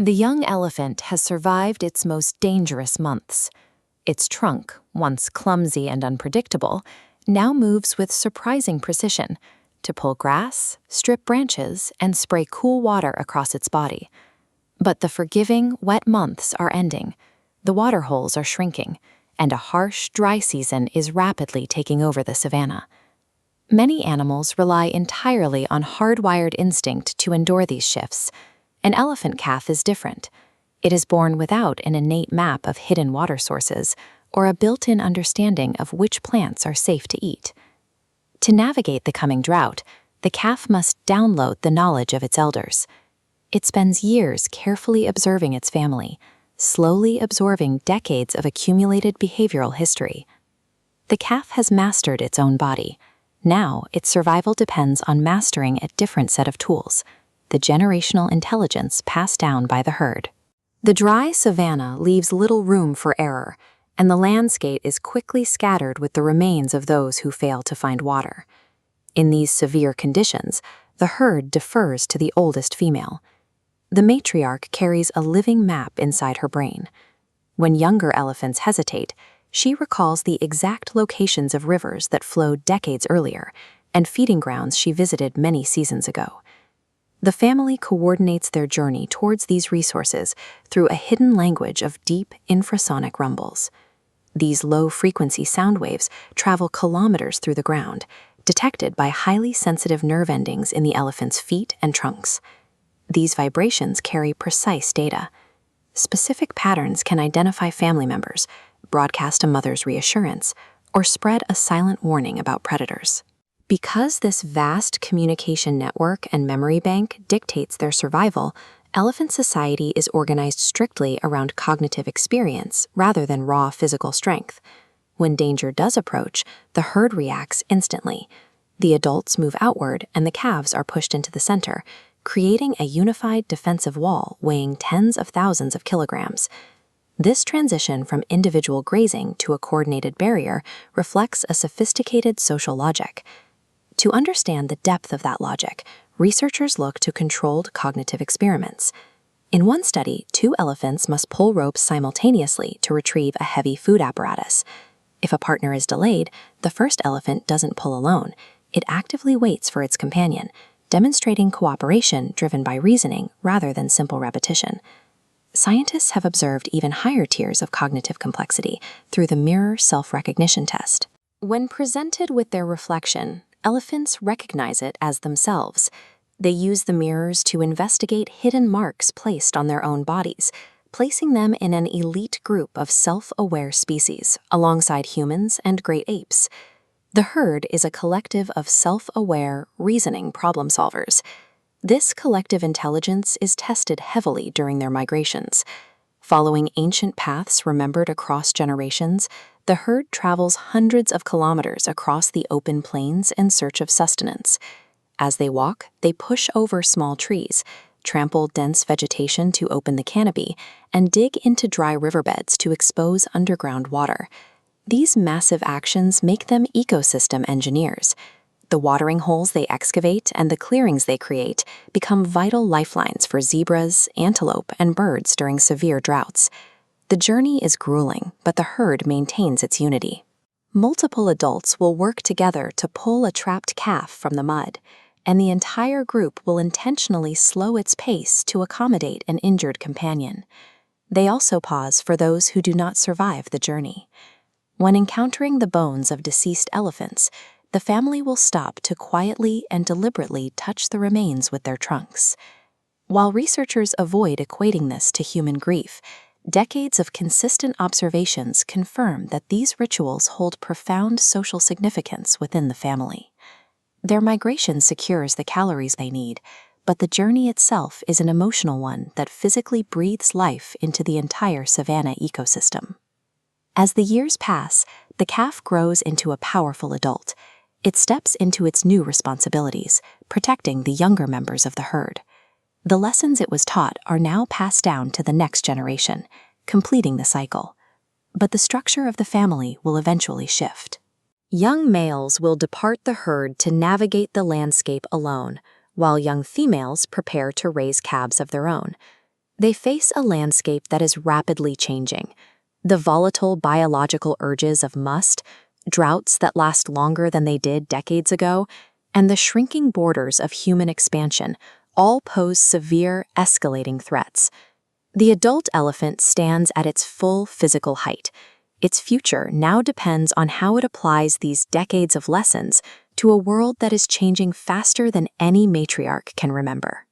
The young elephant has survived its most dangerous months. Its trunk, once clumsy and unpredictable, now moves with surprising precision to pull grass, strip branches, and spray cool water across its body. But the forgiving, wet months are ending. The water holes are shrinking, and a harsh, dry season is rapidly taking over the savanna. Many animals rely entirely on hardwired instinct to endure these shifts. An elephant calf is different. It is born without an innate map of hidden water sources or a built-in understanding of which plants are safe to eat. To navigate the coming drought, the calf must download the knowledge of its elders. It spends years carefully observing its family, slowly absorbing decades of accumulated behavioral history. The calf has mastered its own body. Now, its survival depends on mastering a different set of tools, the generational intelligence passed down by the herd. The dry savanna leaves little room for error, and the landscape is quickly scattered with the remains of those who fail to find water. In these severe conditions, the herd defers to the oldest female. The matriarch carries a living map inside her brain. When younger elephants hesitate, she recalls the exact locations of rivers that flowed decades earlier and feeding grounds she visited many seasons ago. The family coordinates their journey towards these resources through a hidden language of deep infrasonic rumbles. These low-frequency sound waves travel kilometers through the ground, detected by highly sensitive nerve endings in the elephant's feet and trunks. These vibrations carry precise data. Specific patterns can identify family members, broadcast a mother's reassurance, or spread a silent warning about predators. Because this vast communication network and memory bank dictates their survival, elephant society is organized strictly around cognitive experience rather than raw physical strength. When danger does approach, the herd reacts instantly. The adults move outward and the calves are pushed into the center, creating a unified defensive wall weighing tens of thousands of kilograms. This transition from individual grazing to a coordinated barrier reflects a sophisticated social logic. To understand the depth of that logic, researchers look to controlled cognitive experiments. In one study, 2 elephants must pull ropes simultaneously to retrieve a heavy food apparatus. If a partner is delayed, the first elephant doesn't pull alone. It actively waits for its companion, demonstrating cooperation driven by reasoning rather than simple repetition. Scientists have observed even higher tiers of cognitive complexity through the mirror self-recognition test. When presented with their reflection, elephants recognize it as themselves. They use the mirrors to investigate hidden marks placed on their own bodies, placing them in an elite group of self-aware species alongside humans and great apes. The herd is a collective of self-aware, reasoning problem solvers. This collective intelligence is tested heavily during their migrations. Following ancient paths remembered across generations, the herd travels hundreds of kilometers across the open plains in search of sustenance. As they walk, they push over small trees, trample dense vegetation to open the canopy, and dig into dry riverbeds to expose underground water. These massive actions make them ecosystem engineers. The watering holes they excavate and the clearings they create become vital lifelines for zebras, antelope, and birds during severe droughts. The journey is grueling, but the herd maintains its unity. Multiple adults will work together to pull a trapped calf from the mud, and the entire group will intentionally slow its pace to accommodate an injured companion. They also pause for those who do not survive the journey. When encountering the bones of deceased elephants, the family will stop to quietly and deliberately touch the remains with their trunks. While researchers avoid equating this to human grief, decades of consistent observations confirm that these rituals hold profound social significance within the family. Their migration secures the calories they need, but the journey itself is an emotional one that physically breathes life into the entire savanna ecosystem. As the years pass, the calf grows into a powerful adult. It steps into its new responsibilities, protecting the younger members of the herd. The lessons it was taught are now passed down to the next generation, completing the cycle. But the structure of the family will eventually shift. Young males will depart the herd to navigate the landscape alone, while young females prepare to raise calves of their own. They face a landscape that is rapidly changing. The volatile biological urges of must, droughts that last longer than they did decades ago, and the shrinking borders of human expansion all pose severe, escalating threats. The adult elephant stands at its full physical height. Its future now depends on how it applies these decades of lessons to a world that is changing faster than any matriarch can remember.